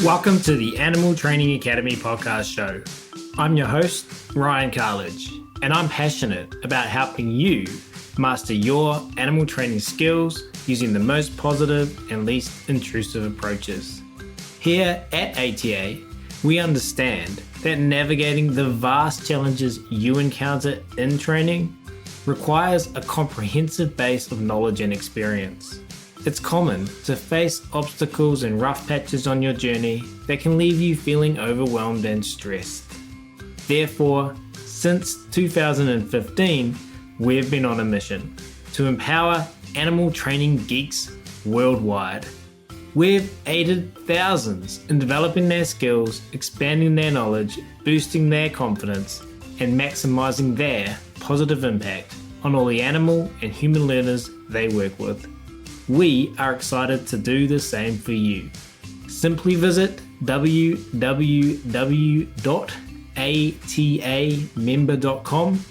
Welcome to the Animal Training Academy podcast show. I'm your host, Ryan Carledge, and I'm passionate about helping you master your animal training skills using the most positive and least intrusive approaches. Here at ATA, we understand that navigating the vast challenges you encounter in training requires a comprehensive base of knowledge and experience. It's common to face obstacles and rough patches on your journey that can leave you feeling overwhelmed and stressed. Therefore, since 2015, we've been on a mission to empower animal training geeks worldwide. We've aided thousands in developing their skills, expanding their knowledge, boosting their confidence, and maximizing their positive impact on all the animal and human learners they work with. We are excited to do the same for you. Simply visit www.atamember.com,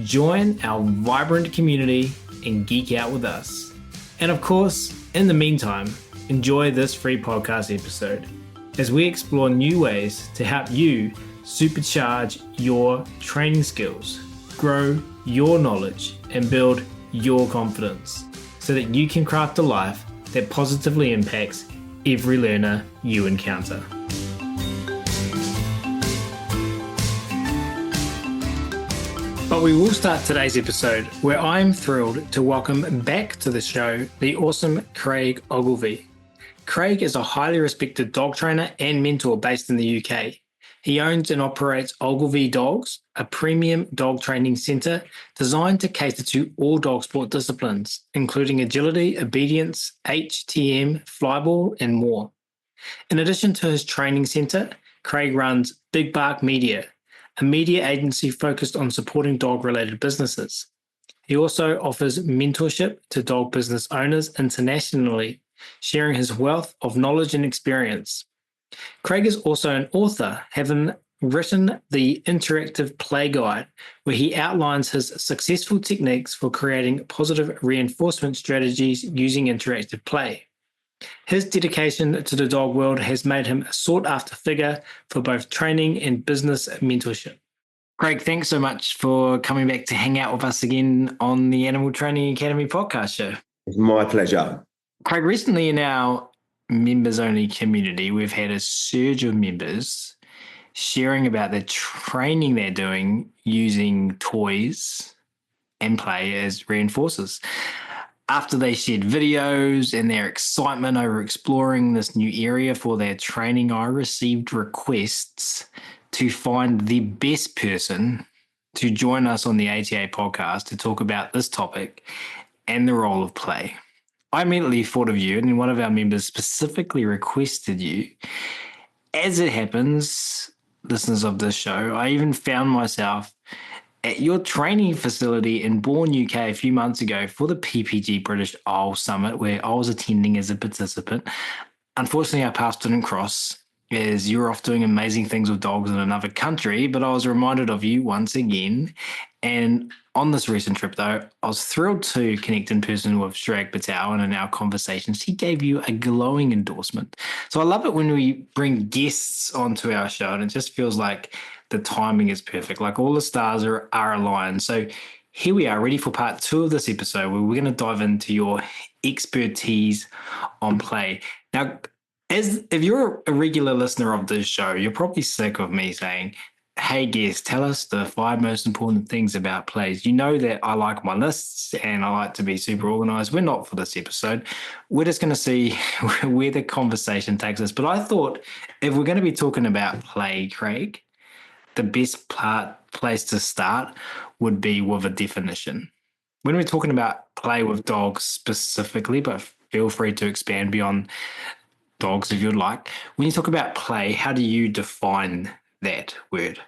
join our vibrant community, and geek out with us. And of course, in the meantime, enjoy this free podcast episode as we explore new ways to help you supercharge your training skills, grow your knowledge, and build your confidence, so that you can craft a life that positively impacts every learner you encounter. But we will start today's episode where I'm thrilled to welcome back to the show the awesome Craig Ogilvie. Craig is a highly respected dog trainer and mentor based in the UK. He owns and operates Ogilvie Dogs, a premium dog training centre designed to cater to all dog sport disciplines, including agility, obedience, HTM, flyball, and more. In addition to his training centre, Craig runs Big Bark Media, a media agency focused on supporting dog-related businesses. He also offers mentorship to dog business owners internationally, sharing his wealth of knowledge and experience. Craig is also an author, having written the Interactive Play Guide, where he outlines his successful techniques for creating positive reinforcement strategies using interactive play. His dedication to the dog world has made him a sought-after figure for both training and business mentorship. Craig, thanks so much for coming back to hang out with us again on the Animal Training Academy podcast show. It's my pleasure. Craig, recently in our members-only community, we've had a surge of members sharing about the training they're doing using toys and play as reinforcers. After they shared videos and their excitement over exploring this new area for their training, I received requests to find the best person to join us on the ATA podcast to talk about this topic and the role of play. I immediately thought of you, and one of our members specifically requested you. As it happens, listeners of this show, I even found myself at your training facility in Bourne, UK a few months ago for the PPG British Isles Summit, where I was attending as a participant. Unfortunately, our paths didn't cross as you're off doing amazing things with dogs in another country, but I was reminded of you once again. And on this recent trip, though, I was thrilled to connect in person with Shrag Patel, and in our conversations, he gave you a glowing endorsement. So I love it when we bring guests onto our show, and it just feels like the timing is perfect, like all the stars are aligned. So here we are, ready for part 2 of this episode, where we're going to dive into your expertise on play. Now, if you're a regular listener of this show, you're probably sick of me saying, hey, guest, tell us the 5 most important things about plays. You know that I like my lists and I like to be super organized. We're not for this episode. We're just going to see where the conversation takes us. But I thought if we're going to be talking about play, Craig, the best place to start would be with a definition. When we're talking about play with dogs specifically, but feel free to expand beyond dogs if you'd like. When you talk about play, how do you define that word?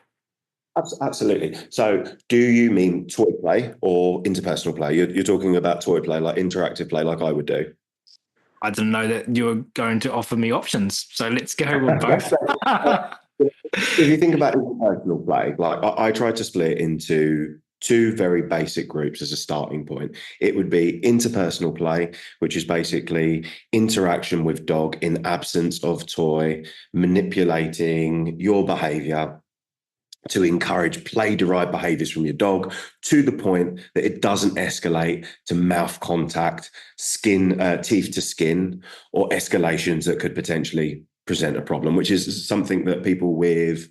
Absolutely. So do you mean toy play or interpersonal play? You're talking about toy play, like interactive play, like I would do. I didn't know that you were going to offer me options. So let's go with both. If you think about interpersonal play, like I try to split it into two very basic groups as a starting point. It would be interpersonal play, which is basically interaction with dog in absence of toy, manipulating your behavior to encourage play-derived behaviors from your dog to the point that it doesn't escalate to mouth contact, skin, teeth to skin, or escalations that could potentially present a problem, which is something that people with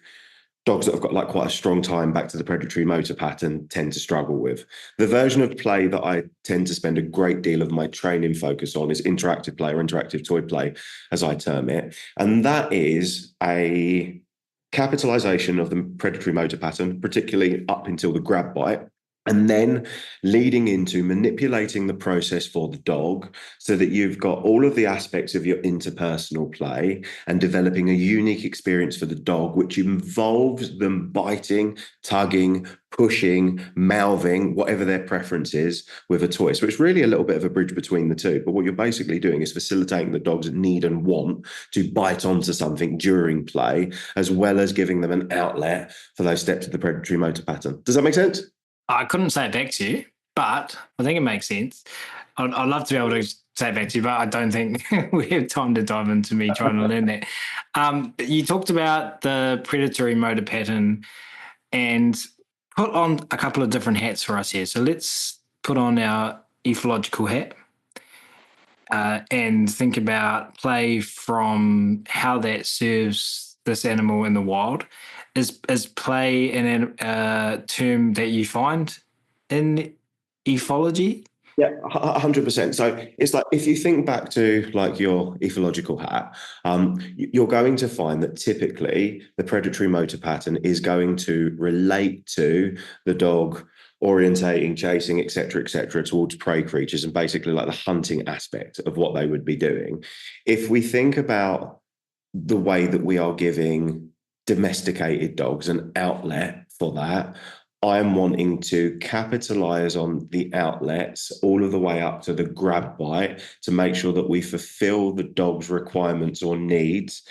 dogs that have got like quite a strong time back to the predatory motor pattern tend to struggle with. The version of play that I tend to spend a great deal of my training focus on is interactive play, or interactive toy play, as I term it. And that is a capitalization of the predatory motor pattern, particularly up until the grab bite, and then leading into manipulating the process for the dog so that you've got all of the aspects of your interpersonal play and developing a unique experience for the dog, which involves them biting, tugging, pushing, mouthing, whatever their preference is with a toy. So it's really a little bit of a bridge between the two. But what you're basically doing is facilitating the dog's need and want to bite onto something during play, as well as giving them an outlet for those steps of the predatory motor pattern. Does that make sense? I couldn't say it back to you, but I think it makes sense. I'd love to be able to say it back to you, but I don't think we have time to dive into me trying to learn that. You talked about the predatory motor pattern and put on a couple of different hats for us here. So let's put on our ethological hat and think about play from how that serves this animal in the wild. Is play a term that you find in ethology? Yeah, 100%. So it's like if you think back to like your ethological hat, you're going to find that typically the predatory motor pattern is going to relate to the dog orientating, chasing, et cetera, towards prey creatures, and basically like the hunting aspect of what they would be doing. If we think about the way that we are giving domesticated dogs an outlet for that, I'm wanting to capitalize on the outlets all of the way up to the grab bite to make sure that we fulfill the dog's requirements or needs,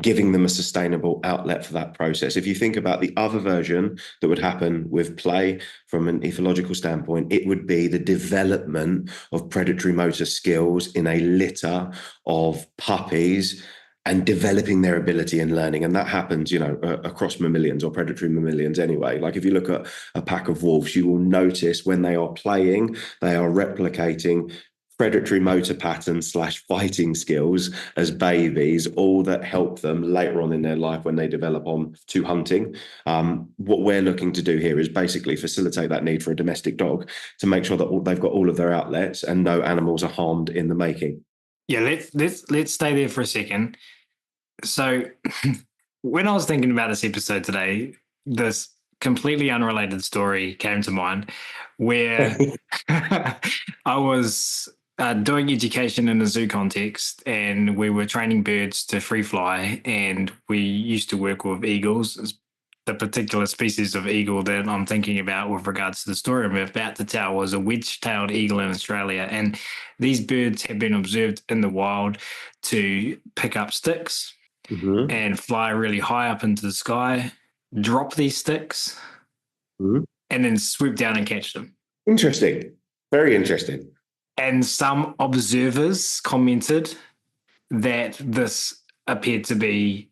giving them a sustainable outlet for that process. If you think about the other version that would happen with play from an ethological standpoint, it would be the development of predatory motor skills in a litter of puppies and developing their ability and learning. And that happens, across mammalians or predatory mammalians anyway. Like if you look at a pack of wolves, you will notice when they are playing, they are replicating predatory motor patterns / fighting skills as babies, all that help them later on in their life when they develop on to hunting. What we're looking to do here is basically facilitate that need for a domestic dog to make sure that they've got all of their outlets and no animals are harmed in the making. Yeah, let's stay there for a second. So when I was thinking about this episode today, this completely unrelated story came to mind where I was doing education in a zoo context, and we were training birds to free fly, and we used to work with eagles. The particular species of eagle that I'm thinking about with regards to the story I'm about to tell was a wedge-tailed eagle in Australia. And these birds have been observed in the wild to pick up sticks and fly really high up into the sky, drop these sticks, and then swoop down and catch them. Interesting. Very interesting. And some observers commented that this appeared to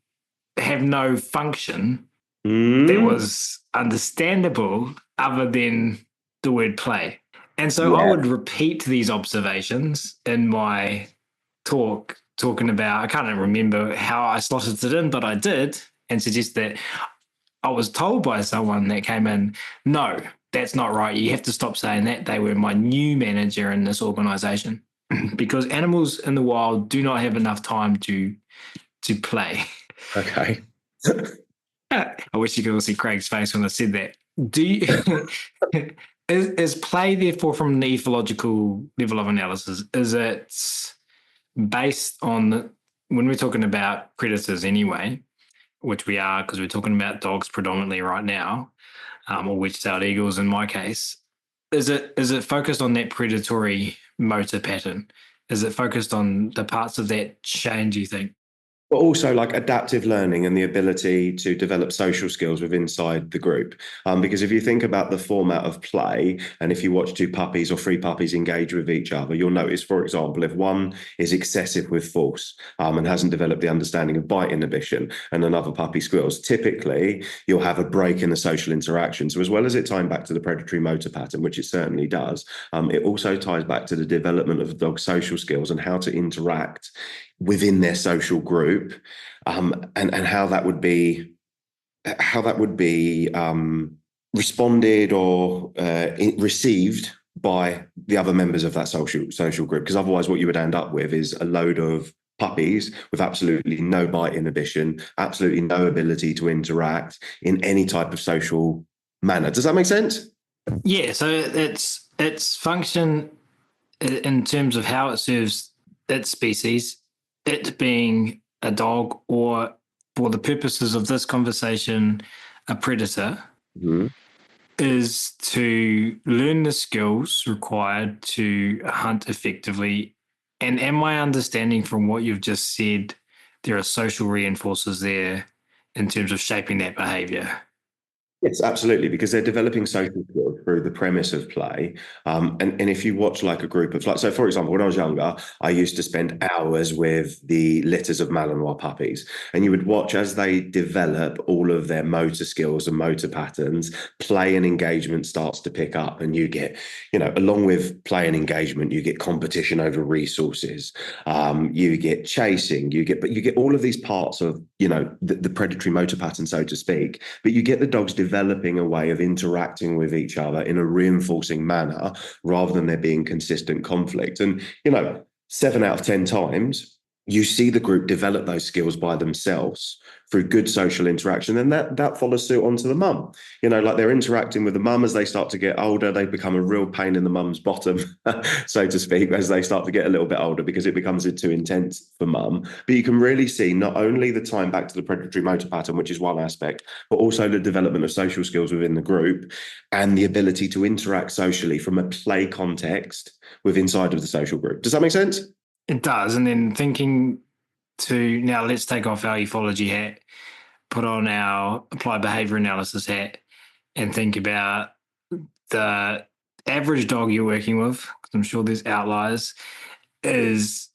have no function that was understandable other than the word play. And so I would repeat these observations in my talking about, I can't remember how I slotted it in, but I did, and suggest that I was told by someone that came in, no, that's not right. You have to stop saying that. They were my new manager in this organization because animals in the wild do not have enough time to play. Okay. I wish you could all see Craig's face when I said that. Do you, is play therefore from an ethological level of analysis? Is it based on when we're talking about predators anyway, which we are because we're talking about dogs predominantly right now, or wedge-tailed eagles in my case? Is it focused on that predatory motor pattern? Is it focused on the parts of that chain? Do you think? but also like adaptive learning and the ability to develop social skills within inside the group. Because if you think about the format of play, and if you watch two puppies or three puppies engage with each other, you'll notice, for example, if one is excessive with force and hasn't developed the understanding of bite inhibition, and another puppy squeals, typically you'll have a break in the social interaction. So as well as it tying back to the predatory motor pattern, which it certainly does, it also ties back to the development of the dog's social skills and how to interact within their social group, and how that would be responded or received by the other members of that social group. Because otherwise, what you would end up with is a load of puppies with absolutely no bite inhibition, absolutely no ability to interact in any type of social manner. Does that make sense? Yeah, so its function in terms of how it serves its species, it being a dog, or for the purposes of this conversation, a predator, Mm-hmm. is to learn the skills required to hunt effectively. And am I understanding from what you've just said, there are social reinforcers there in terms of shaping that behavior? Yes, absolutely, because they're developing social skills through the premise of play. And if you watch like a group of like, so for example, when I was younger, I used to spend hours with the litters of Malinois puppies, and you would watch as they develop all of their motor skills and motor patterns, play and engagement starts to pick up, and you get, along with play and engagement, you get competition over resources, you get chasing, but you get all of these parts of, the predatory motor pattern, so to speak, but you get the dogs developing a way of interacting with each other in a reinforcing manner rather than there being consistent conflict. And, 7 out of 10 times, you see the group develop those skills by themselves through good social interaction. And that follows suit onto the mum. Like they're interacting with the mum as they start to get older. They become a real pain in the mum's bottom, so to speak, as they start to get a little bit older because it becomes too intense for mum. But you can really see not only the time back to the predatory motor pattern, which is one aspect, but also the development of social skills within the group and the ability to interact socially from a play context with inside of the social group. Does that make sense? It does. And then thinking to now, let's take off our ethology hat, put on our applied behavior analysis hat, and think about the average dog you're working with, because I'm sure there's outliers, is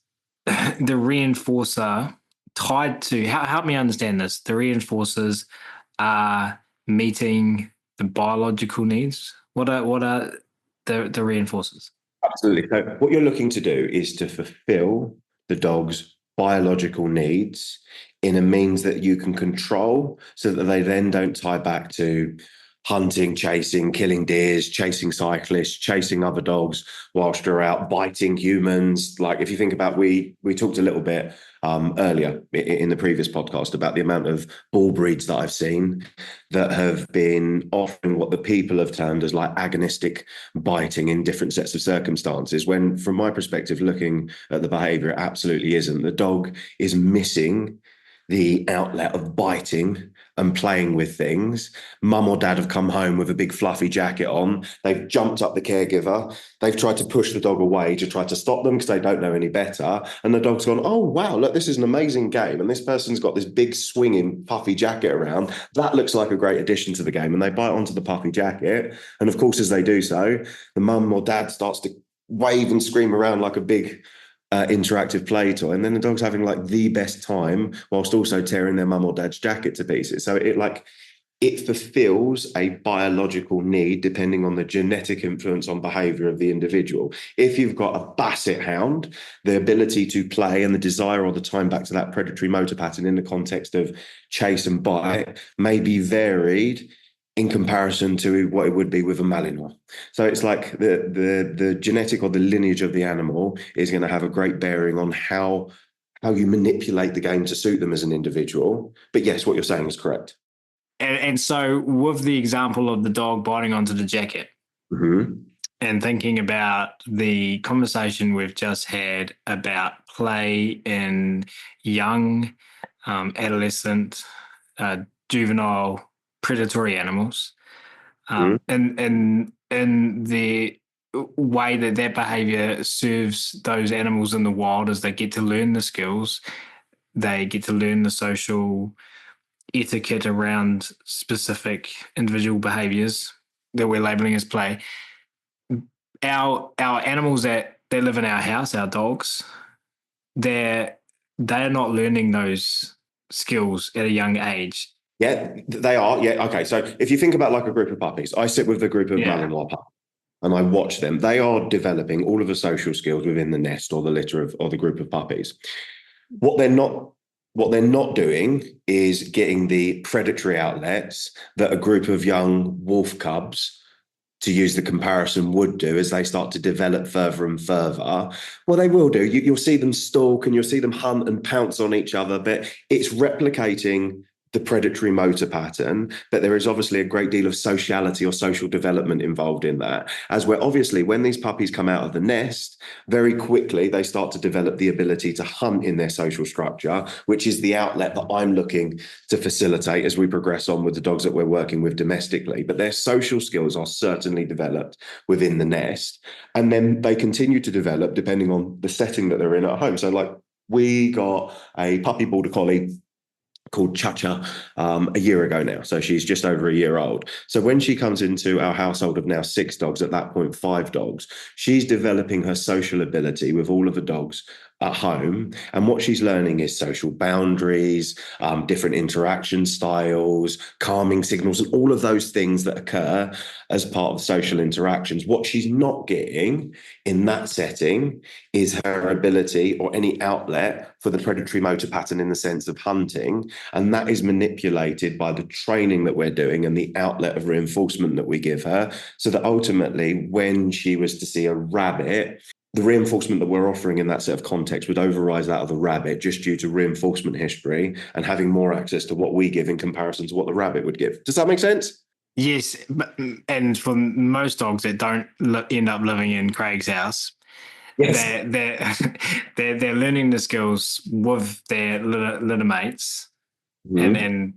the reinforcer tied to, help me understand this, the reinforcers are meeting the biological needs. What are the reinforcers? Absolutely. So, what you're looking to do is to fulfill the dog's biological needs in a means that you can control so that they then don't tie back to hunting, chasing, killing deers, chasing cyclists, chasing other dogs whilst you're out biting humans. Like if you think about, we talked a little bit earlier in the previous podcast about the amount of bull breeds that I've seen that have been offering what the people have termed as like agonistic biting in different sets of circumstances. When, from my perspective, looking at the behavior, it absolutely isn't. The dog is missing the outlet of biting and playing with things. Mum or dad have come home with a big fluffy jacket on. They've jumped up the caregiver. They've tried to push the dog away to try to stop them because they don't know any better. And the dog's gone, oh, wow, look, this is an amazing game. And this person's got this big swinging puffy jacket around. That looks like a great addition to the game. And they bite onto the puffy jacket. And of course, as they do so, the mum or dad starts to wave and scream around like a big interactive play toy, and then the dog's having like the best time whilst also tearing their mum or dad's jacket to pieces. So it fulfills a biological need depending on the genetic influence on behavior of the individual. If you've got a basset hound, the ability to play and the desire or the time back to that predatory motor pattern in the context of chase and bite may be varied in comparison to what it would be with a Malinois. So it's like the genetic or the lineage of the animal is going to have a great bearing on how you manipulate the game to suit them as an individual. But yes, what you're saying is correct. And so with the example of the dog biting onto the jacket, Mm-hmm. and thinking about the conversation we've just had about play in young, adolescent, juvenile, predatory animals, and the way that behavior serves those animals in the wild as they get to learn the skills, they get to learn the social etiquette around specific individual behaviors that we're labeling as play. Our animals that live in our house, our dogs, they're not learning those skills at a young age. Yeah, they are. Yeah. Okay. So if you think about like a group of puppies, I sit with a group of Yeah. Malinois puppies and I watch them. They are developing all of the social skills within the nest or the litter of or the group of puppies. What they're not what they're not doing is getting the predatory outlets that a group of young wolf cubs, to use the comparison, would do as they start to develop further and further. Well, they will do. You'll see them stalk and you'll see them hunt and pounce on each other, but it's replicating the predatory motor pattern. But there is obviously a great deal of sociality or social development involved in that, as where obviously when these puppies come out of the nest, very quickly they start to develop the ability to hunt in their social structure, which is the outlet that I'm looking to facilitate as we progress on with the dogs that we're working with domestically. But their social skills are certainly developed within the nest, and then they continue to develop depending on the setting that they're in at home. So like we got a puppy border collie called Cha-Cha a year ago now. So she's just over a year old. So when she comes into our household of now 6 dogs, at that point 5 dogs, she's developing her social ability with all of the dogs at home. And what she's learning is social boundaries, different interaction styles, calming signals, and all of those things that occur as part of social interactions. What she's not getting in that setting is her ability or any outlet for the predatory motor pattern in the sense of hunting. And that is manipulated by the training that we're doing and the outlet of reinforcement that we give her. So that ultimately, when she was to see a rabbit, the reinforcement that we're offering in that set of context would override that of the rabbit just due to reinforcement history and having more access to what we give in comparison to what the rabbit would give. Does that make sense? Yes, and for most dogs that don't end up living in Craig's house, Yes. they're they're learning the skills with their litter mates, and Mhm.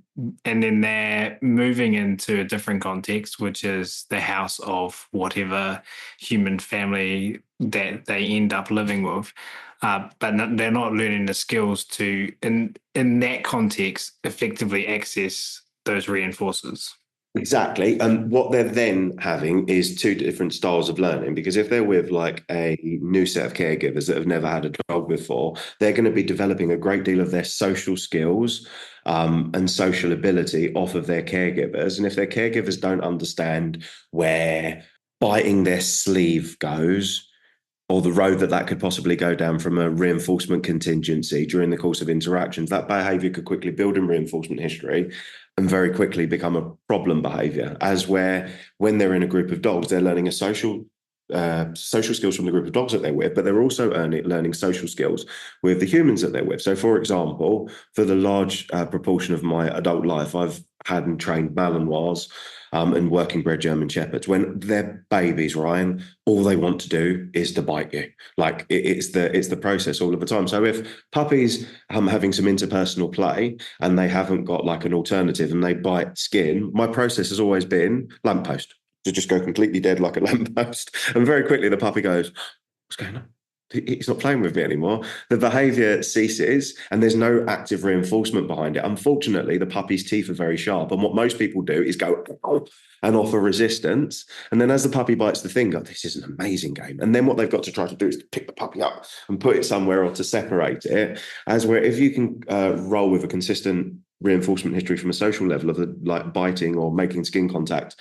and then they're moving into a different context, which is the house of whatever human family that they end up living with. But they're not learning the skills to, in that context, effectively access those reinforcers. Exactly. And what they're then having is 2 different styles of learning, because if they're with like a new set of caregivers that have never had a dog before, they're going to be developing a great deal of their social skills and social ability off of their caregivers. And if their caregivers don't understand where biting their sleeve goes, or the road that that could possibly go down from a reinforcement contingency during the course of interactions, that behavior could quickly build in reinforcement history and very quickly become a problem behavior. As where when they're in a group of dogs, they're learning a social skills from the group of dogs that they're with, but they're also learning social skills with the humans that they're with. So, for example, for the large proportion of my adult life, I've had and trained Malinois and working bred German Shepherds. When they're babies, Ryan, all they want to do is to bite you. Like it's the process all of the time. So if puppies having some interpersonal play and they haven't got like an alternative and they bite skin, my process has always been lamppost, to just go completely dead like a lamppost. And very quickly the puppy goes, "What's going on? He's not playing with me anymore." The behavior ceases and there's no active reinforcement behind it. Unfortunately, the puppy's teeth are very sharp. And what most people do is go and offer resistance. And then as the puppy bites the thing, go, "This is an amazing game." And then what they've got to try to do is to pick the puppy up and put it somewhere or to separate it. As where if you can roll with a consistent reinforcement history from a social level of like biting or making skin contact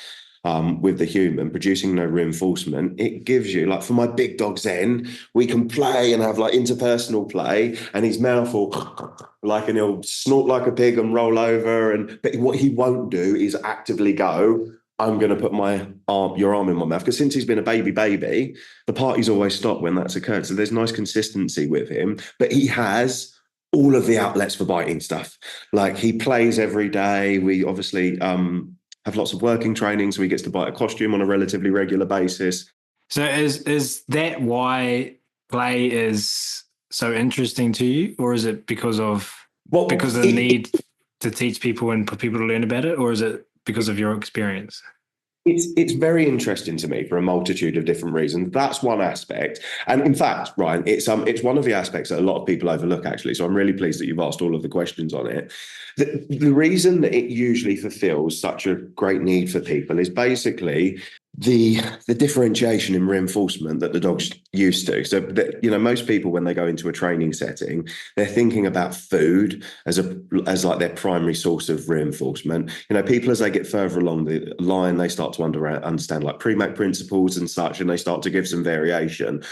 with the human, producing no reinforcement, it gives you, like for my big dog Zen, we can play and have like interpersonal play, and his mouth will like, and he'll snort like a pig and roll over. But what he won't do is actively go, "I'm going to put your arm in my mouth." Because since he's been a baby, the party's always stopped when that's occurred. So there's nice consistency with him, but he has all of the outlets for biting stuff. Like he plays every day. We obviously, have lots of working training, so he gets to bite a costume on a relatively regular basis. So is that why play is so interesting to you, or is it because of Well, the need to teach people and for people to learn about it, or is it because of your experience? It's very interesting to me for a multitude of different reasons. That's one aspect, and in fact, Ryan, it's one of the aspects that a lot of people overlook actually. So I'm really pleased that you've asked all of the questions on it. The reason that it usually fulfills such a great need for people is basically the differentiation in reinforcement that the dog's used to. So that, most people when they go into a training setting, they're thinking about food as like their primary source of reinforcement. People as they get further along the line, they start to understand like Premack principles and such, and they start to give some variation.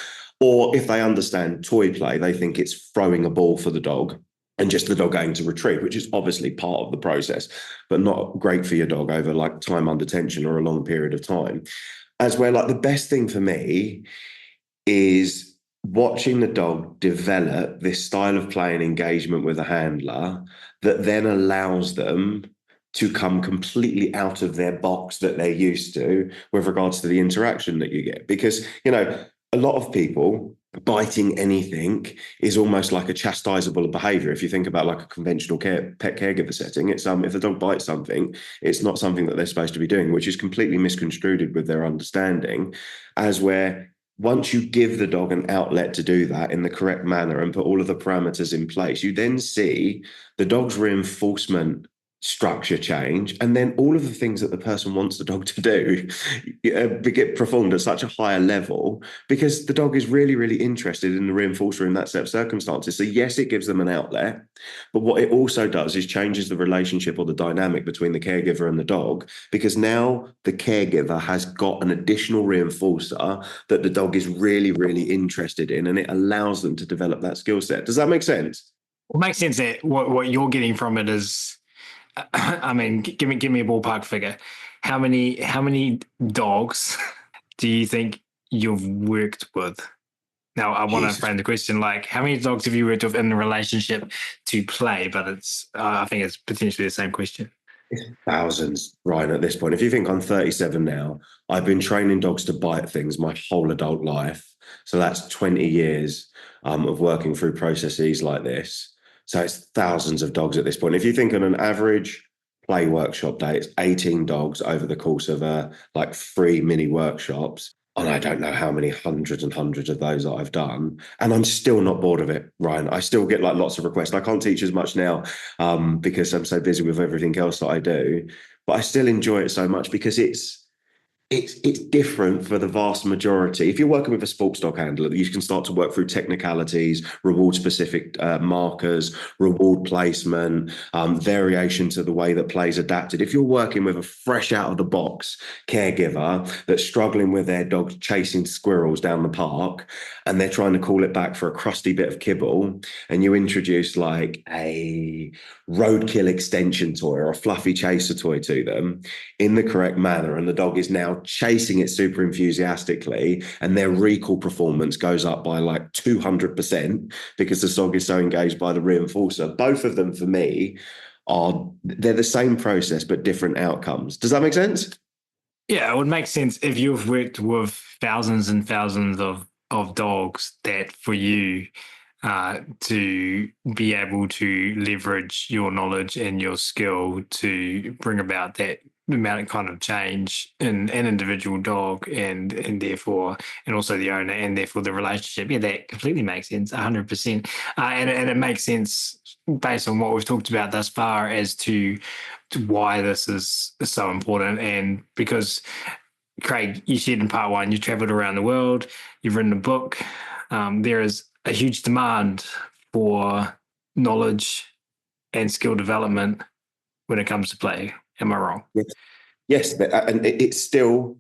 Or if they understand toy play, they think it's throwing a ball for the dog and just the dog going to retrieve, which is obviously part of the process, but not great for your dog over like time under tension or a long period of time. As where like the best thing for me is watching the dog develop this style of play and engagement with a handler that then allows them to come completely out of their box that they're used to with regards to the interaction that you get. Because, a lot of people biting anything is almost like a chastisable behavior. If you think about like a conventional pet caregiver setting, it's if the dog bites something, it's not something that they're supposed to be doing, which is completely misconstrued with their understanding, as where once you give the dog an outlet to do that in the correct manner and put all of the parameters in place, you then see the dog's reinforcement structure change, and then all of the things that the person wants the dog to do get performed at such a higher level because the dog is really, really interested in the reinforcer in that set of circumstances. So yes, it gives them an outlet, but what it also does is changes the relationship or the dynamic between the caregiver and the dog, because now the caregiver has got an additional reinforcer that the dog is really, really interested in, and it allows them to develop that skill set. Does that make sense? It makes sense that what you're getting from it is, I mean, give me a ballpark figure. How many dogs do you think you've worked with? Now, I want to Jesus. frame the question like, how many dogs have you worked with in the relationship to play? But I think it's potentially the same question. Thousands, Ryan, at this point. If you think I'm 37 now, I've been training dogs to bite things my whole adult life. So that's 20 years of working through processes like this. So it's thousands of dogs at this point. If you think on an average play workshop day, it's 18 dogs over the course of like 3 mini workshops. And I don't know how many hundreds and hundreds of those that I've done. And I'm still not bored of it, Ryan. I still get like lots of requests. I can't teach as much now because I'm so busy with everything else that I do. But I still enjoy it so much because it's different for the vast majority. If you're working with a sports dog handler, you can start to work through technicalities, reward specific markers, reward placement, variation to the way that play's adapted. If you're working with a fresh out of the box caregiver that's struggling with their dog chasing squirrels down the park and they're trying to call it back for a crusty bit of kibble, and you introduce like a roadkill extension toy or a fluffy chaser toy to them in the correct manner, and the dog is now chasing it super enthusiastically, and their recall performance goes up by like 200% because the dog is so engaged by the reinforcer. Both of them for me they're the same process but different outcomes. Does that make sense? Yeah, it would make sense if you've worked with thousands and thousands of dogs, that for you to be able to leverage your knowledge and your skill to bring about that amount of kind of change in an individual dog, and therefore, and also the owner, and therefore the relationship. Yeah, that completely makes sense, 100%. And it makes sense based on what we've talked about thus far as to why this is so important. And because, Craig, you said in part one, you traveled around the world, you've written a book. There is a huge demand for knowledge and skill development when it comes to play. Am I wrong? Yes, yes, and it still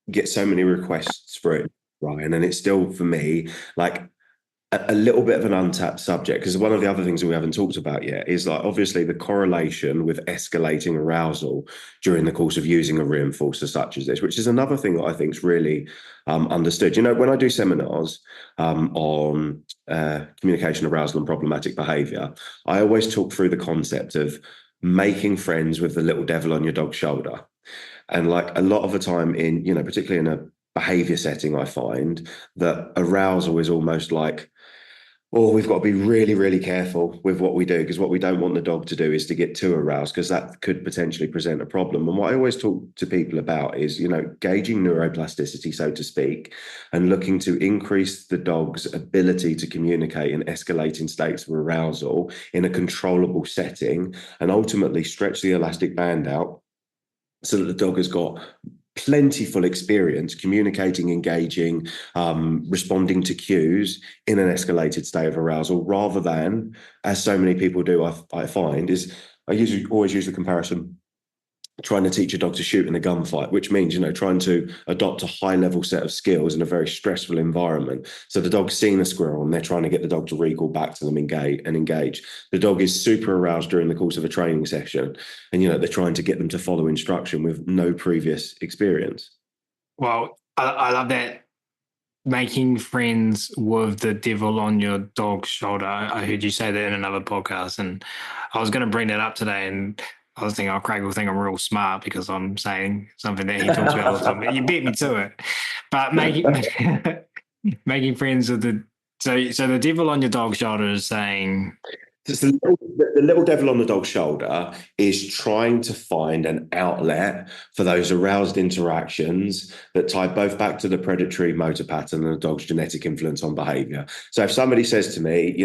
gets so many requests for it, Ryan, and it's still for me like a little bit of an untapped subject, because one of the other things that we haven't talked about yet is like obviously the correlation with escalating arousal during the course of using a reinforcer such as this, which is another thing that I think is really understood. When I do seminars on communication, arousal, and problematic behavior, I always talk through the concept of making friends with the little devil on your dog's shoulder. And like a lot of the time particularly in a behavior setting, I find that arousal is almost like Or we've got to be really, really careful with what we do, because what we don't want the dog to do is to get too aroused, because that could potentially present a problem. And what I always talk to people about is, gauging neuroplasticity, so to speak, and looking to increase the dog's ability to communicate in escalating states of arousal in a controllable setting, and ultimately stretch the elastic band out so that the dog has got plentiful experience communicating, engaging, responding to cues in an escalated state of arousal, rather than, as so many people do, I find, is I usually always use the comparison trying to teach a dog to shoot in a gunfight, which means, trying to adopt a high level set of skills in a very stressful environment. So the dog's seen a squirrel and they're trying to get the dog to recall back to them, engage. The dog is super aroused during the course of a training session. And, they're trying to get them to follow instruction with no previous experience. Well, I love that. Making friends with the devil on your dog's shoulder. I heard you say that in another podcast, and I was going to bring that up today. And I was thinking, oh, Craig will think I'm real smart because I'm saying something that he talks about all the time. But you beat me to it. But making friends with so the devil on your dog's shoulder is saying. Just the little devil on the dog's shoulder is trying to find an outlet for those aroused interactions that tie both back to the predatory motor pattern and the dog's genetic influence on behavior. So if somebody says to me,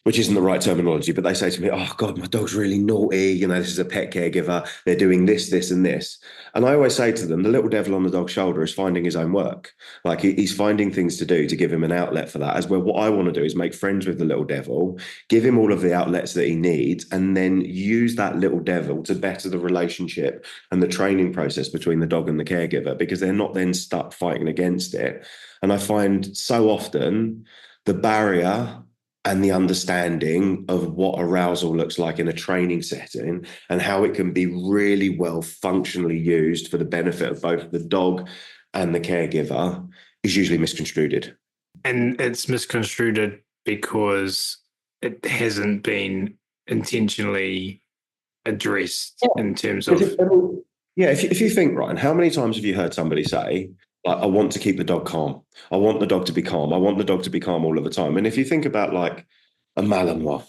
which isn't the right terminology, but they say to me, oh God, my dog's really naughty. This is a pet caregiver. They're doing this, this, and this. And I always say to them, the little devil on the dog's shoulder is finding his own work. Like he's finding things to do to give him an outlet for that. As well, what I want to do is make friends with the little devil, give him all of the outlets that he needs, and then use that little devil to better the relationship and the training process between the dog and the caregiver, because they're not then stuck fighting against it. And I find so often the barrier and the understanding of what arousal looks like in a training setting and how it can be really well functionally used for the benefit of both the dog and the caregiver is usually misconstrued. And it's misconstrued because it hasn't been intentionally addressed in terms of. If you think, Ryan, how many times have you heard somebody say, like, I want to keep the dog calm. I want the dog to be calm. I want the dog to be calm all of the time. And if you think about like a Malinois,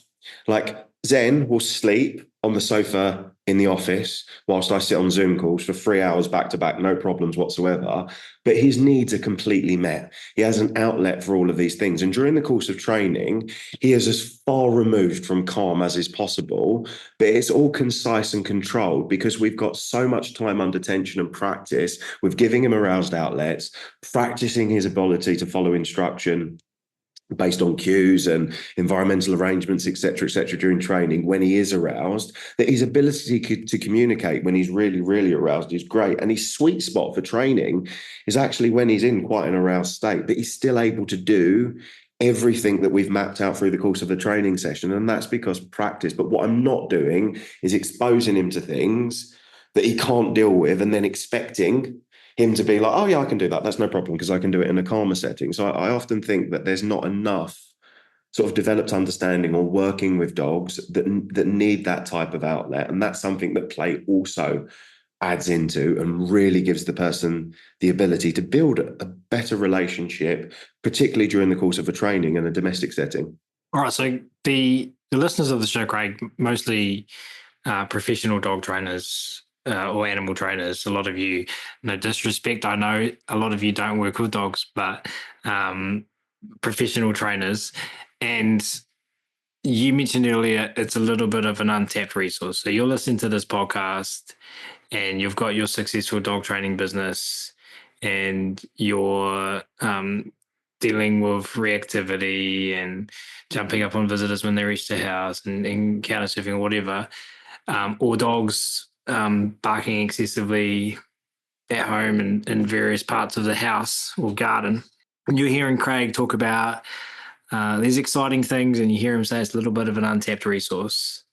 like Zen will sleep on the sofa in the office whilst I sit on Zoom calls for 3 hours back to back, no problems whatsoever. But his needs are completely met. He has an outlet for all of these things. And during the course of training, he is as far removed from calm as is possible, but it's all concise and controlled because we've got so much time under tension and practice with giving him aroused outlets, practicing his ability to follow instruction based on cues and environmental arrangements, et cetera, during training when he is aroused, that his ability to communicate when he's really, really aroused is great. And his sweet spot for training is actually when he's in quite an aroused state, but he's still able to do everything that we've mapped out through the course of the training session. And that's because of practice. But what I'm not doing is exposing him to things that he can't deal with and then expecting him to be like, oh yeah, I can do that. That's no problem because I can do it in a calmer setting. So I often think that there's not enough sort of developed understanding or working with dogs that need that type of outlet. And that's something that play also adds into and really gives the person the ability to build a better relationship, particularly during the course of a training in a domestic setting. All right. So the listeners of the show, Craig, mostly professional dog trainers, or animal trainers. A lot of you, no disrespect, I know a lot of you don't work with dogs, but professional trainers. And you mentioned earlier it's a little bit of an untapped resource. So you're listening to this podcast and you've got your successful dog training business and you're dealing with reactivity and jumping up on visitors when they reach the house and counter surfing or whatever, or dogs barking excessively at home and in various parts of the house or garden. And you're hearing Craig talk about these exciting things, and you hear him say it's a little bit of an untapped resource.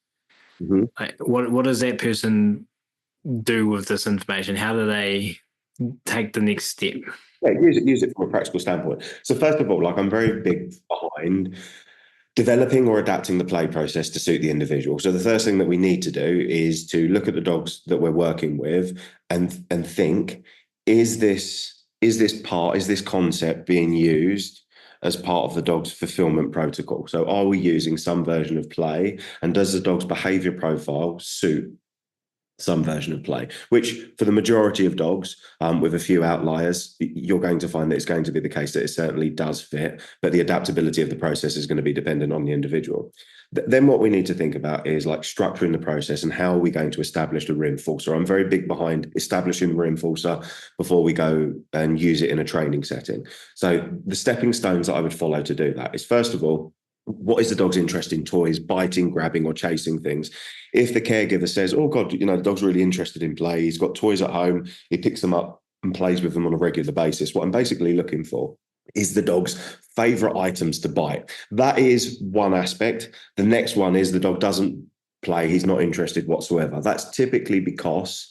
Mm-hmm. Like, what does that person do with this information? How do they take the next step? Yeah, use it from a practical standpoint. So first of all, like I'm very big behind developing or adapting the play process to suit the individual. So the first thing that we need to do is to look at the dogs that we're working with and think, is this concept being used as part of the dog's fulfillment protocol? So are we using some version of play, and does the dog's behavior profile suit some version of play? Which for the majority of dogs, with a few outliers, you're going to find that it's going to be the case that it certainly does fit, but the adaptability of the process is going to be dependent on the individual. Then what we need to think about is like structuring the process and how are we going to establish the reinforcer. I'm very big behind establishing the reinforcer before we go and use it in a training setting. So the stepping stones that I would follow to do that is, first of all, what is the dog's interest in toys, biting, grabbing, or chasing things? If the caregiver says, oh God, the dog's really interested in play, he's got toys at home, he picks them up and plays with them on a regular basis, what I'm basically looking for is the dog's favorite items to bite. That is one aspect. The next one is the dog doesn't play, he's not interested whatsoever. That's typically because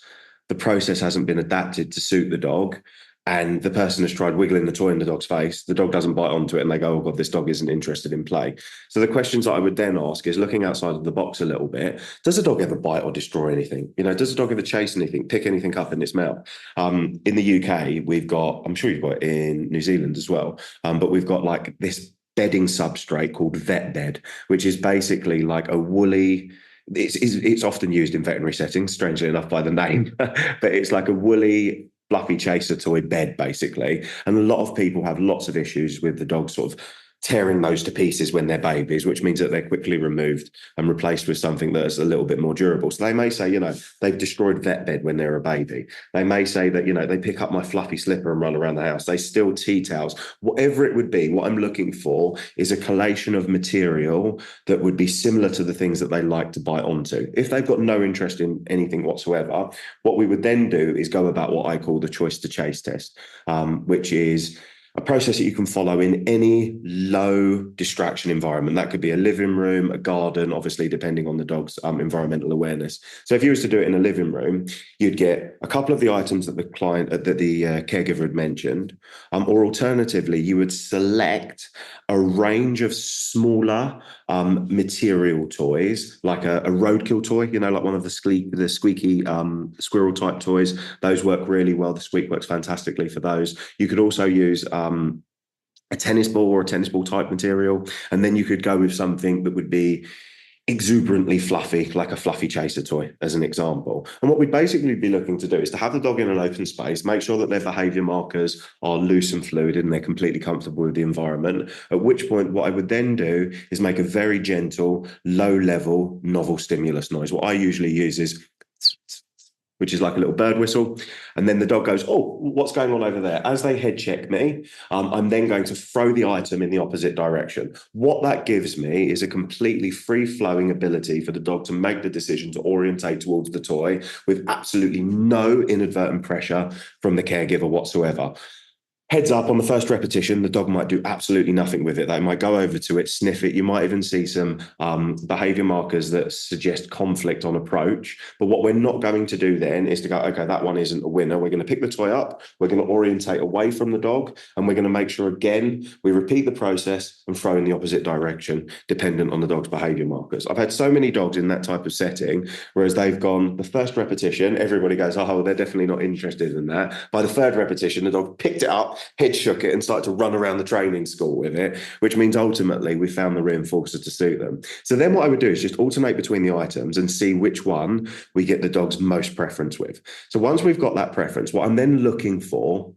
the process hasn't been adapted to suit the dog, and the person has tried wiggling the toy in the dog's face, the dog doesn't bite onto it, and they go, oh God, this dog isn't interested in play. So the questions that I would then ask is, looking outside of the box a little bit, does the dog ever bite or destroy anything? Does the dog ever chase anything, pick anything up in its mouth? In the UK, we've got, I'm sure you've got it in New Zealand as well, but we've got like this bedding substrate called vet bed, which is basically like a woolly, it's often used in veterinary settings, strangely enough by the name, but it's like a woolly, fluffy chaser toy bed, basically. And a lot of people have lots of issues with the dog sort of tearing those to pieces when they're babies, which means that they're quickly removed and replaced with something that is a little bit more durable. So they may say, they've destroyed vet bed when they're a baby. They may say that, they pick up my fluffy slipper and run around the house. They steal tea towels. Whatever it would be, what I'm looking for is a collation of material that would be similar to the things that they like to bite onto. If they've got no interest in anything whatsoever, what we would then do is go about what I call the choice to chase test, which is a process that you can follow in any low distraction environment. That could be a living room, a garden, obviously depending on the dog's environmental awareness. So if you was to do it in a living room, you'd get a couple of the items that the caregiver had mentioned, or alternatively, you would select a range of smaller material toys, like a roadkill toy, like one of the squeaky squirrel type toys. Those work really well. The squeak works fantastically for those. You could also use a tennis ball or a tennis ball type material, and then you could go with something that would be exuberantly fluffy, like a fluffy chaser toy, as an example. And what we'd basically be looking to do is to have the dog in an open space, make sure that their behavior markers are loose and fluid and they're completely comfortable with the environment, at which point what I would then do is make a very gentle, low-level, novel stimulus noise. What I usually use is which is like a little bird whistle. And then the dog goes, oh, what's going on over there? As they head check me, I'm then going to throw the item in the opposite direction. What that gives me is a completely free-flowing ability for the dog to make the decision to orientate towards the toy with absolutely no inadvertent pressure from the caregiver whatsoever. Heads up, on the first repetition, the dog might do absolutely nothing with it. They might go over to it, sniff it. You might even see some behavior markers that suggest conflict on approach. But what we're not going to do then is to go, okay, that one isn't a winner. We're going to pick the toy up. We're going to orientate away from the dog. And we're going to make sure, again, we repeat the process and throw in the opposite direction, dependent on the dog's behavior markers. I've had so many dogs in that type of setting, whereas they've gone the first repetition, everybody goes, oh, they're definitely not interested in that. By the third repetition, the dog picked it up, head shook it and started to run around the training school with it, which means ultimately we found the reinforcer to suit them. So then what I would do is just alternate between the items and see which one we get the dog's most preference with. So once we've got that preference, what I'm then looking for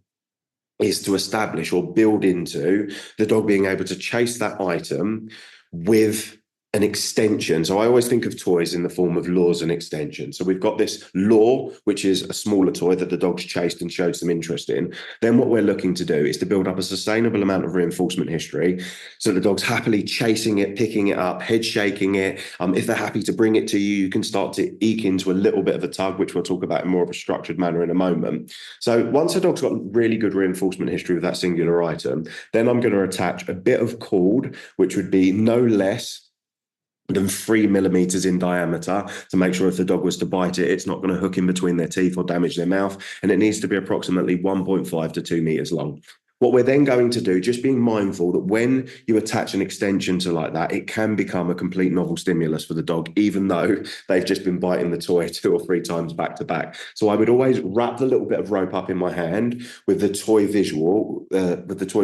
is to establish or build into the dog being able to chase that item with an extension. So I always think of toys in the form of lures and extensions. So we've got this lure, which is a smaller toy that the dog's chased and showed some interest in. Then what we're looking to do is to build up a sustainable amount of reinforcement history so the dog's happily chasing it, picking it up, head shaking it. If they're happy to bring it to you, you can start to eke into a little bit of a tug, which we'll talk about in more of a structured manner in a moment. So once a dog's got really good reinforcement history with that singular item, then I'm going to attach a bit of cord, which would be no less than 3 millimeters in diameter, to make sure if the dog was to bite it, it's not going to hook in between their teeth or damage their mouth. And it needs to be approximately 1.5 to 2 meters long. What we're then going to do, just being mindful that when you attach an extension to like that, it can become a complete novel stimulus for the dog, even though they've just been biting the toy 2 or 3 times back to back. So I would always wrap the little bit of rope up in my hand with the toy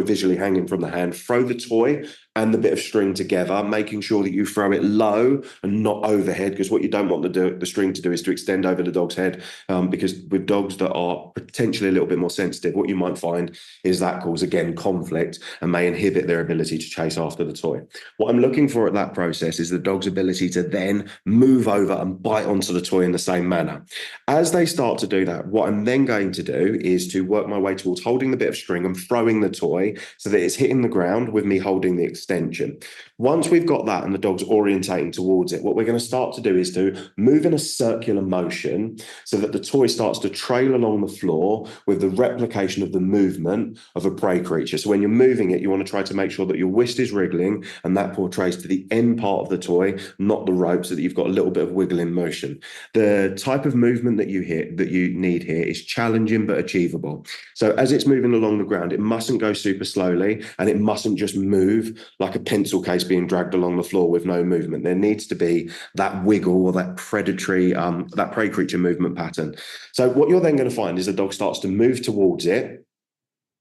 visually hanging from the hand, throw the toy and the bit of string together, making sure that you throw it low and not overhead, because what you don't want the string to do is to extend over the dog's head, because with dogs that are potentially a little bit more sensitive, what you might find is that cause, again, conflict and may inhibit their ability to chase after the toy. What I'm looking for at that process is the dog's ability to then move over and bite onto the toy in the same manner. As they start to do that, what I'm then going to do is to work my way towards holding the bit of string and throwing the toy so that it's hitting the ground with me holding the extension. Once we've got that and the dog's orientating towards it, what we're going to start to do is to move in a circular motion so that the toy starts to trail along the floor with the replication of the movement of a prey creature. So when you're moving it, you want to try to make sure that your wrist is wriggling and that portrays to the end part of the toy, not the rope, so that you've got a little bit of wiggle in motion. The type of movement that you need here is challenging but achievable. So as it's moving along the ground, it mustn't go super slowly and it mustn't just move like a pencil case being dragged along the floor with no movement. There needs to be that wiggle or that predatory, that prey creature movement pattern. So what you're then going to find is the dog starts to move towards it.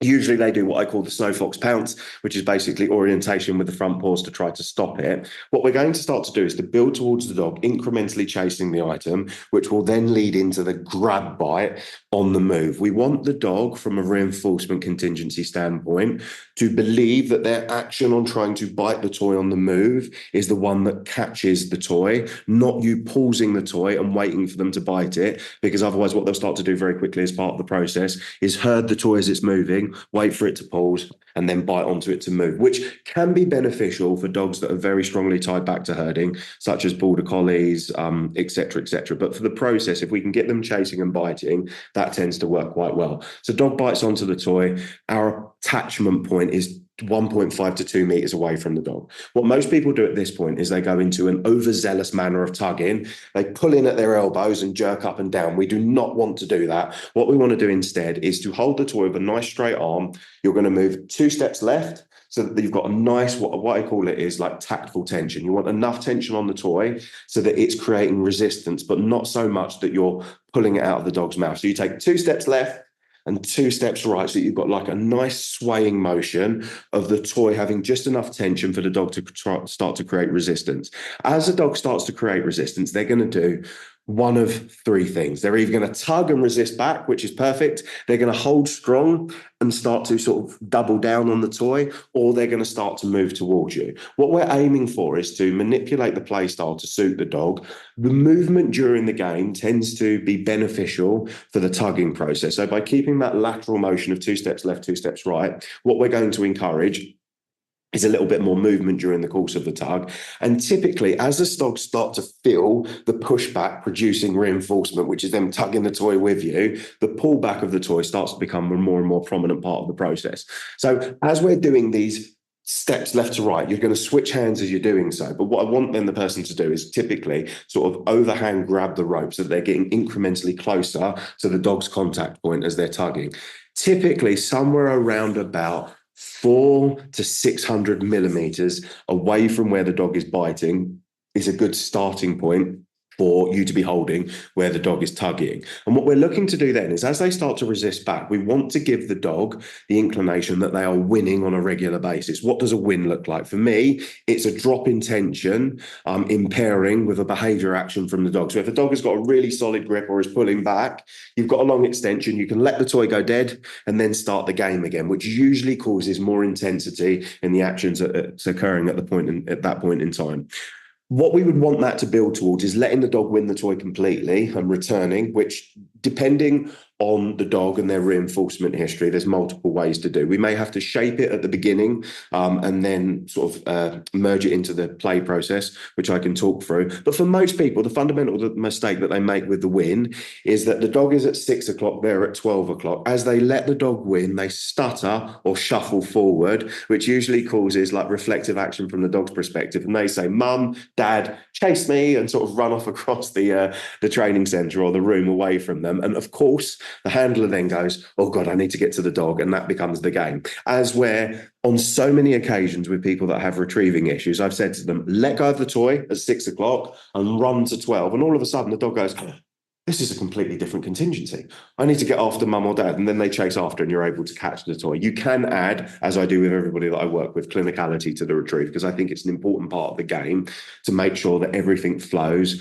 Usually they do what I call the snow fox pounce, which is basically orientation with the front paws to try to stop it. What we're going to start to do is to build towards the dog, incrementally chasing the item, which will then lead into the grab bite on the move. We want the dog, from a reinforcement contingency standpoint, to believe that their action on trying to bite the toy on the move is the one that catches the toy, not you pausing the toy and waiting for them to bite it, because otherwise what they'll start to do very quickly as part of the process is herd the toy as it's moving, wait for it to pause, and then bite onto it to move, which can be beneficial for dogs that are very strongly tied back to herding, such as border collies, et cetera, et cetera. But for the process, if we can get them chasing and biting, that tends to work quite well. So dog bites onto the toy. Our attachment point is 1.5 to 2 meters away from the dog. What most people do at this point is they go into an overzealous manner of tugging. They pull in at their elbows and jerk up and down. We do not want to do that. What we want to do instead is to hold the toy with a nice straight arm. You're going to move 2 steps left so that you've got a nice, what I call it is like tactful tension. You want enough tension on the toy so that it's creating resistance, but not so much that you're pulling it out of the dog's mouth. So you take 2 steps left and 2 steps right, so you've got like a nice swaying motion of the toy having just enough tension for the dog to start to create resistance. As the dog starts to create resistance, they're going to do one of 3 things. They're either going to tug and resist back, which is perfect. They're going to hold strong and start to sort of double down on the toy, or they're going to start to move towards you. What we're aiming for is to manipulate the play style to suit the dog. The movement during the game tends to be beneficial for the tugging process. So by keeping that lateral motion of 2 steps left, 2 steps right, what we're going to encourage is a little bit more movement during the course of the tug. And typically, as the dogs start to feel the pushback producing reinforcement, which is them tugging the toy with you, the pullback of the toy starts to become a more and more prominent part of the process. So as we're doing these steps left to right, you're going to switch hands as you're doing so. But what I want then the person to do is typically sort of overhand grab the rope so that they're getting incrementally closer to the dog's contact point as they're tugging. Typically somewhere around about 400 to 600 millimeters away from where the dog is biting is a good starting point for you to be holding where the dog is tugging. And what we're looking to do then is, as they start to resist back, we want to give the dog the inclination that they are winning on a regular basis. What does a win look like? For me, it's a drop in tension in pairing with a behavior action from the dog. So if the dog has got a really solid grip or is pulling back, you've got a long extension, you can let the toy go dead and then start the game again, which usually causes more intensity in the actions that's occurring at that point in time. What we would want that to build towards is letting the dog win the toy completely and returning, which, depending on the dog and their reinforcement history, there's multiple ways to do. We may have to shape it at the beginning and then sort of merge it into the play process, which I can talk through. But for most people, the fundamental mistake that they make with the win is that the dog is at 6 o'clock, they're at 12 o'clock. As they let the dog win, they stutter or shuffle forward, which usually causes like reflective action from the dog's perspective. And they say, "Mum, Dad, chase me," and sort of run off across the training centre or the room away from them. And of course, The handler then goes, oh God, I need to get to the dog. And that becomes the game. As where on so many occasions with people that have retrieving issues, I've said to them, let go of the toy at 6 o'clock and run to 12. And all of a sudden the dog goes, this is a completely different contingency. I need to get after mum or dad. And then they chase after and you're able to catch the toy. You can add, as I do with everybody that I work with, clinicality to the retrieve, because I think it's an important part of the game to make sure that everything flows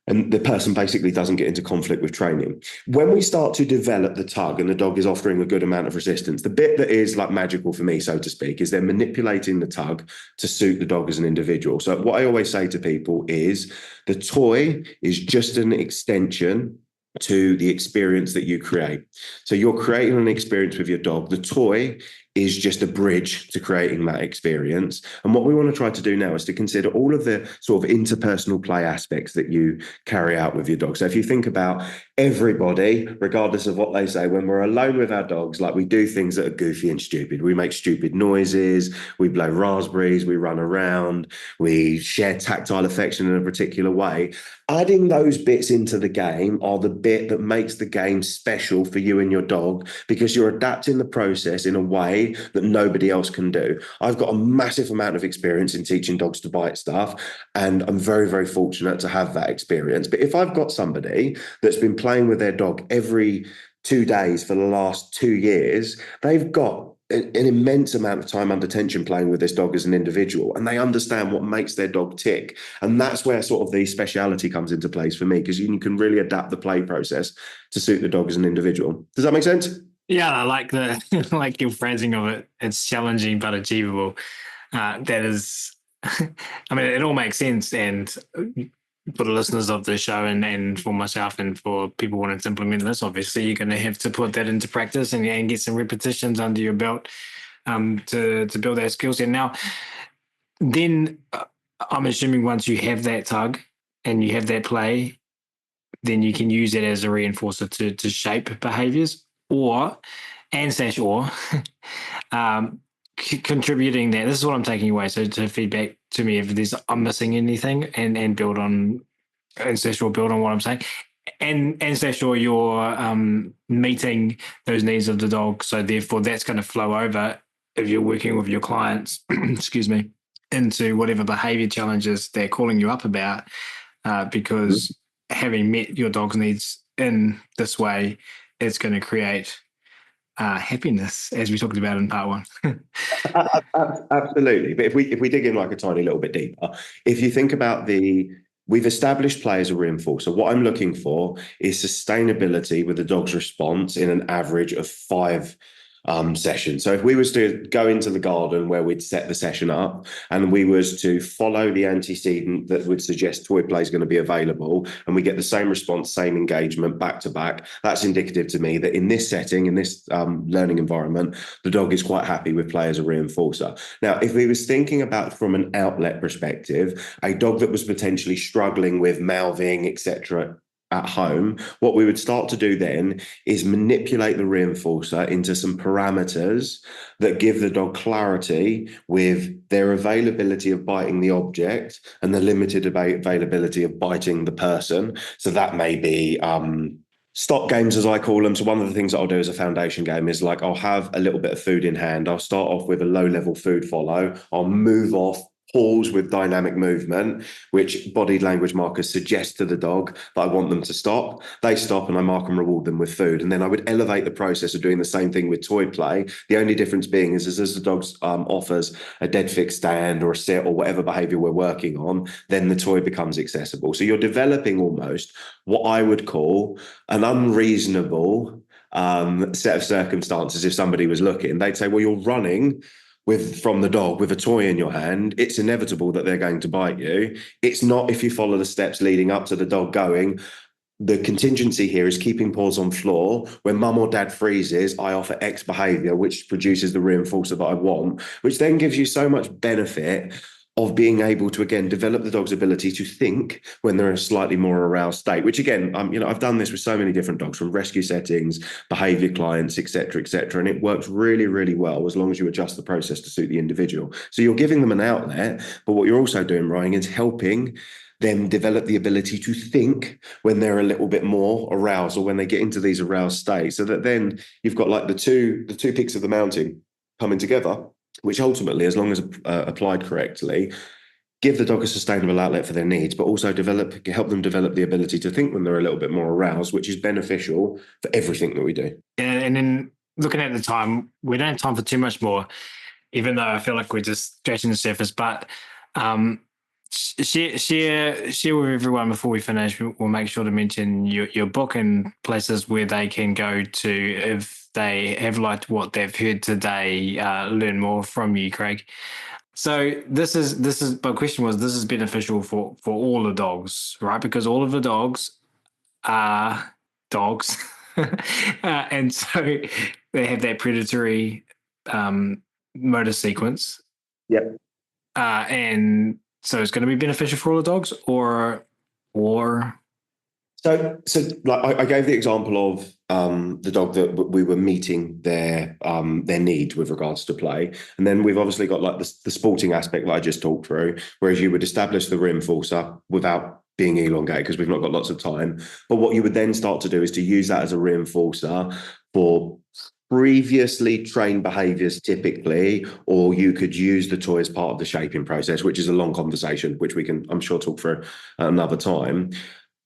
and the person basically doesn't get into conflict with training. When we start to develop the tug and the dog is offering a good amount of resistance, the bit that is like magical for me, so to speak, is they're manipulating the tug to suit the dog as an individual. So what I always say to people is the toy is just an extension to the experience that you create. So you're creating an experience with your dog. The toy is just a bridge to creating that experience. And what we want to try to do now is to consider all of the sort of interpersonal play aspects that you carry out with your dog. So if you think about everybody, regardless of what they say, when we're alone with our dogs, like we do things that are goofy and stupid. We make stupid noises, we blow raspberries, we run around, we share tactile affection in a particular way. Adding those bits into the game are the bit that makes the game special for you and your dog, because you're adapting the process in a way that nobody else can do. I've got a massive amount of experience in teaching dogs to bite stuff, and I'm very, very fortunate to have that experience. But if I've got somebody that's been playing with their dog every 2 days for the last 2 years, they've got an immense amount of time under tension playing with this dog as an individual, and they understand what makes their dog tick. And that's where sort of the speciality comes into place for me, because you can really adapt the play process to suit the dog as an individual. Does that make sense? Yeah, I like the like your phrasing of it. It's challenging but achievable. That is, I mean, it all makes sense. And for the listeners of the show, and for myself, and for people wanting to implement this, obviously you're going to have to put that into practice and get some repetitions under your belt to build that skill set. Now, then I'm assuming once you have that tug and you have that play, then you can use it as a reinforcer to shape behaviors, or contributing that. This is what I'm taking away. So to feedback to me if I'm missing anything, and build on, and slash or build on what I'm saying, and slash or you're meeting those needs of the dog. So therefore that's going to flow over if you're working with your clients, excuse me, into whatever behavior challenges they're calling you up about, because having met your dog's needs in this way, it's going to create happiness, as we talked about in part one. Absolutely. But if we dig in like a tiny little bit deeper, if you think about we've established play as a reinforcer. What I'm looking for is sustainability with the dog's response in an average of 5 sessions. So if we was to go into the garden where we'd set the session up, and we was to follow the antecedent that would suggest toy play is going to be available, and we get the same response, same engagement back to back, that's indicative to me that in this setting, in this learning environment, the dog is quite happy with play as a reinforcer. Now, if we was thinking about from an outlet perspective, a dog that was potentially struggling with mouthing, etc., at home, what we would start to do then is manipulate the reinforcer into some parameters that give the dog clarity with their availability of biting the object and the limited availability of biting the person. So that may be stop games, as I call them. So one of the things that I'll do as a foundation game is like I'll have a little bit of food in hand. I'll start off with a low-level food follow. I'll move off, pause with dynamic movement, which body language markers suggest to the dog that I want them to stop. They stop and I mark and reward them with food. And then I would elevate the process of doing the same thing with toy play. The only difference being is as the dog offers a dead fixed stand or a sit or whatever behavior we're working on, then the toy becomes accessible. So you're developing almost what I would call an unreasonable set of circumstances. If somebody was looking, they'd say, well, you're running from the dog with a toy in your hand. It's inevitable that they're going to bite you. It's not if you follow the steps leading up to the dog going. The contingency here is keeping paws on floor. When mum or dad freezes, I offer X behavior, which produces the reinforcer that I want, which then gives you so much benefit of being able to, again, develop the dog's ability to think when they're in a slightly more aroused state, which again, I've done this with so many different dogs, from rescue settings, behavior clients, et cetera, and it works really, really well as long as you adjust the process to suit the individual. So you're giving them an outlet, but what you're also doing, Ryan, is helping them develop the ability to think when they're a little bit more aroused or when they get into these aroused states, so that then you've got like the two peaks of the mountain coming together, which ultimately, as long as applied correctly, give the dog a sustainable outlet for their needs, but also help them develop the ability to think when they're a little bit more aroused, which is beneficial for everything that we do. And then looking at the time, we don't have time for too much more, even though I feel like we're just scratching the surface. But share with everyone before we finish. We'll make sure to mention your book and places where they can go to if they have liked what they've heard today. Learn more from you, Craig. So this is my question was, this is beneficial for all the dogs, right? Because all of the dogs are dogs. And so they have that predatory motor sequence. Yep. And so it's going to be beneficial for all the dogs, or So like I gave the example of the dog that we were meeting their needs with regards to play, and then we've obviously got like the sporting aspect that I just talked through, whereas you would establish the reinforcer without being elongated because we've not got lots of time. But what you would then start to do is to use that as a reinforcer for previously trained behaviors typically, or you could use the toy as part of the shaping process, which is a long conversation, which we can, I'm sure, talk for another time.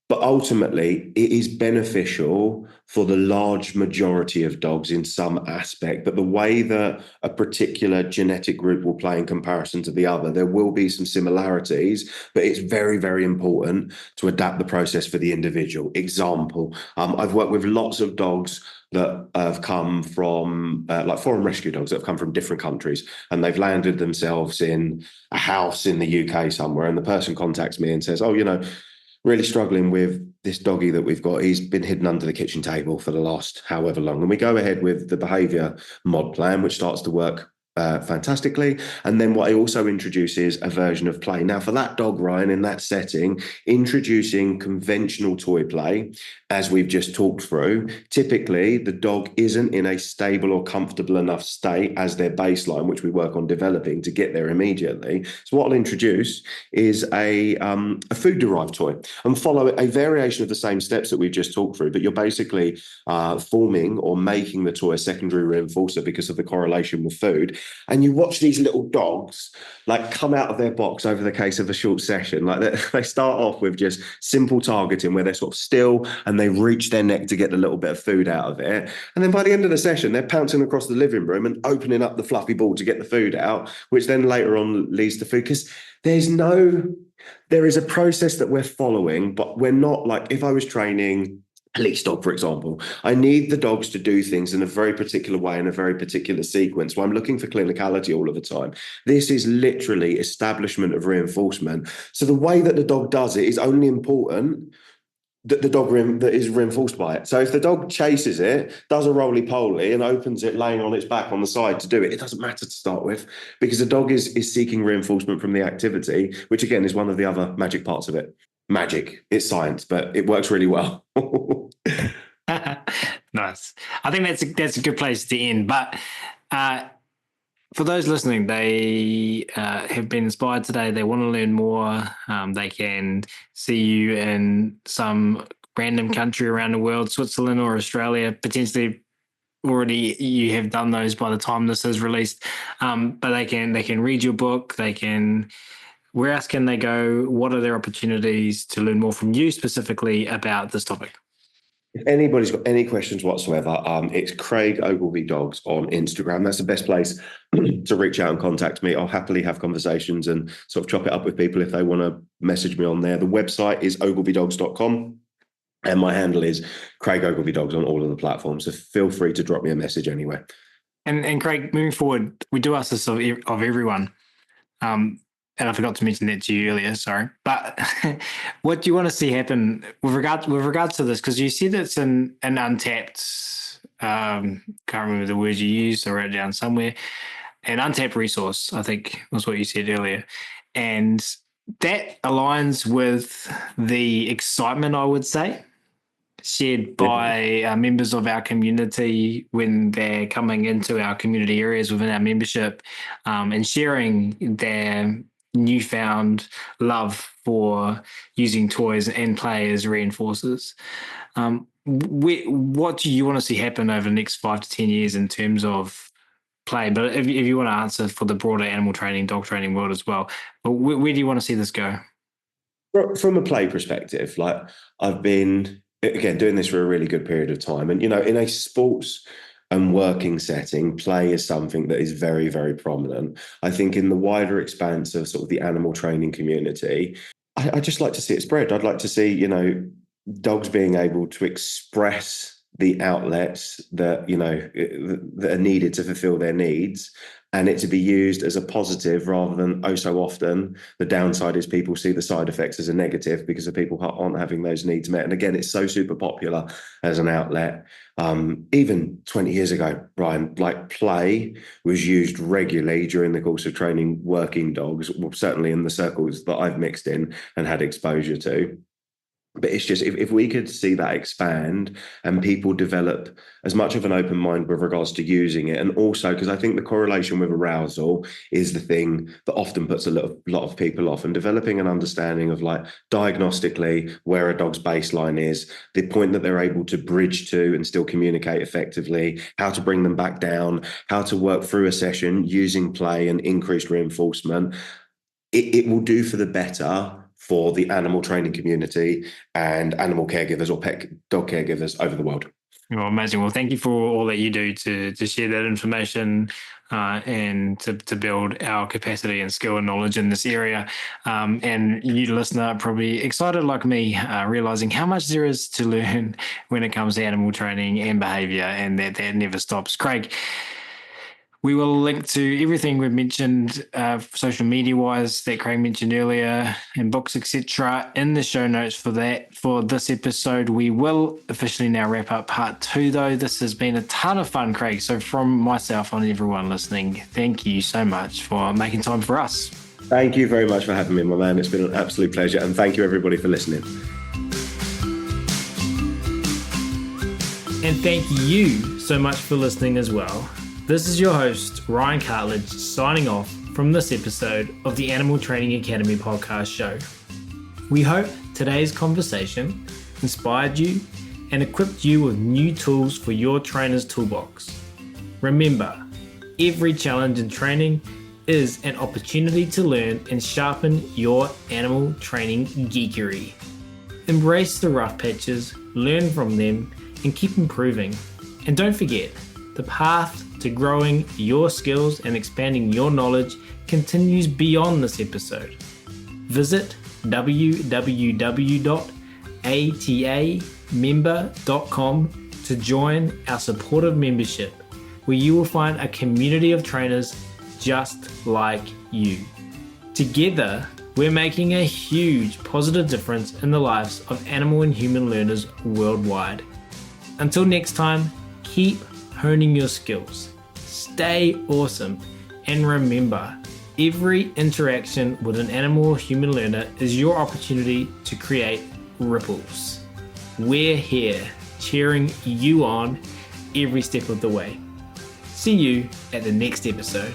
But ultimately, it is beneficial for the large majority of dogs in some aspect. But the way that a particular genetic group will play in comparison to the other, there will be some similarities, but it's very, very important to adapt the process for the individual. Example, I've worked with lots of dogs that have come from like foreign rescue dogs that have come from different countries, and they've landed themselves in a house in the UK somewhere. And the person contacts me and says, oh, really struggling with this doggy that we've got. He's been hidden under the kitchen table for the last however long. And we go ahead with the behavior mod plan, which starts to work fantastically. And then what I also introduce is a version of play. Now, for that dog, Ryan, in that setting, introducing conventional toy play, as we've just talked through, typically the dog isn't in a stable or comfortable enough state as their baseline, which we work on developing to get there immediately. So what I'll introduce is a food-derived toy and follow a variation of the same steps that we've just talked through, but you're basically forming or making the toy a secondary reinforcer because of the correlation with food. And you watch these little dogs like come out of their box over the case of a short session. Like they start off with just simple targeting where they're sort of still and they reach their neck to get a little bit of food out of it. And then by the end of the session, they're pouncing across the living room and opening up the fluffy ball to get the food out, which then later on leads to food. Because there is a process that we're following, but we're not like, if I was training police dog, for example, I need the dogs to do things in a very particular way, in a very particular sequence. Well, I'm looking for clinicality all of the time. This is literally establishment of reinforcement. So the way that the dog does it is only important that the dog that is reinforced by it. So if the dog chases it, does a roly-poly and opens it laying on its back on the side to do it, it doesn't matter to start with, because the dog is seeking reinforcement from the activity, which again is one of the other magic parts of it. Magic, it's science, but it works really well. Nice. I think that's a good place to end. But for those listening, they have been inspired today. They want to learn more. They can see you in some random country around the world, Switzerland or Australia. Potentially, already you have done those by the time this is released. But they can read your book. They can. Where else can they go? What are their opportunities to learn more from you specifically about this topic? If anybody's got any questions whatsoever, it's Craig Ogilvie Dogs on Instagram. That's the best place to reach out and contact me. I'll happily have conversations and sort of chop it up with people if they want to message me on there. The website is ogilviedogs.com. And my handle is Craig Ogilvie Dogs on all of the platforms. So feel free to drop me a message anywhere. And Craig, moving forward, we do ask this of everyone. And I forgot to mention that to you earlier, sorry. But what do you want to see happen with regards to this? Because you said it's an untapped, can't remember the words you used, I wrote it down somewhere, an untapped resource, I think was what you said earlier. And that aligns with the excitement, I would say, shared by members of our community when they're coming into our community areas within our membership, and sharing their newfound love for using toys and play as reinforcers. What do you want to see happen over the next 5 to 10 years in terms of play? But if you want to answer for the broader animal training, dog training world as well, where do you want to see this go? From a play perspective, like I've been, again, doing this for a really good period of time. And, in a sports and working setting, play is something that is very, very prominent. I think in the wider expanse of sort of the animal training community, I just like to see it spread. I'd like to see, dogs being able to express the outlets that, that are needed to fulfill their needs, and it to be used as a positive rather than, oh, so often the downside is people see the side effects as a negative because the people aren't having those needs met. And again, it's so super popular as an outlet. Even 20 years ago, Brian, like play was used regularly during the course of training working dogs, well, certainly in the circles that I've mixed in and had exposure to. But it's just, if we could see that expand and people develop as much of an open mind with regards to using it. And also, because I think the correlation with arousal is the thing that often puts a lot of people off, and developing an understanding of, like, diagnostically where a dog's baseline is, the point that they're able to bridge to and still communicate effectively, how to bring them back down, how to work through a session using play and increased reinforcement. It will do for the better for the animal training community and animal caregivers or pet dog caregivers over the world. Well, amazing. Well, thank you for all that you do to share that information and to build our capacity and skill and knowledge in this area. And you, listener, are probably excited like me, realizing how much there is to learn when it comes to animal training and behavior, and that never stops. Craig, we will link to everything we've mentioned, social media-wise, that Craig mentioned earlier, and books, etc., in the show notes for this episode. We will officially now wrap up part 2, though. This has been a ton of fun, Craig. So from myself and everyone listening, thank you so much for making time for us. Thank you very much for having me, my man. It's been an absolute pleasure, and thank you, everybody, for listening. And thank you so much for listening as well. This is your host, Ryan Cartledge, signing off from this episode of the Animal Training Academy podcast show. We hope today's conversation inspired you and equipped you with new tools for your trainer's toolbox. Remember, every challenge in training is an opportunity to learn and sharpen your animal training geekery. Embrace the rough patches, learn from them, and keep improving. And don't forget, the path to growing your skills and expanding your knowledge continues beyond this episode. Visit www.atamember.com to join our supportive membership, where you will find a community of trainers just like you. Together, we're making a huge positive difference in the lives of animal and human learners worldwide. Until next time, keep honing your skills, stay awesome, and remember, every interaction with an animal or human learner is your opportunity to create ripples. We're here cheering you on every step of the way. See you at the next episode.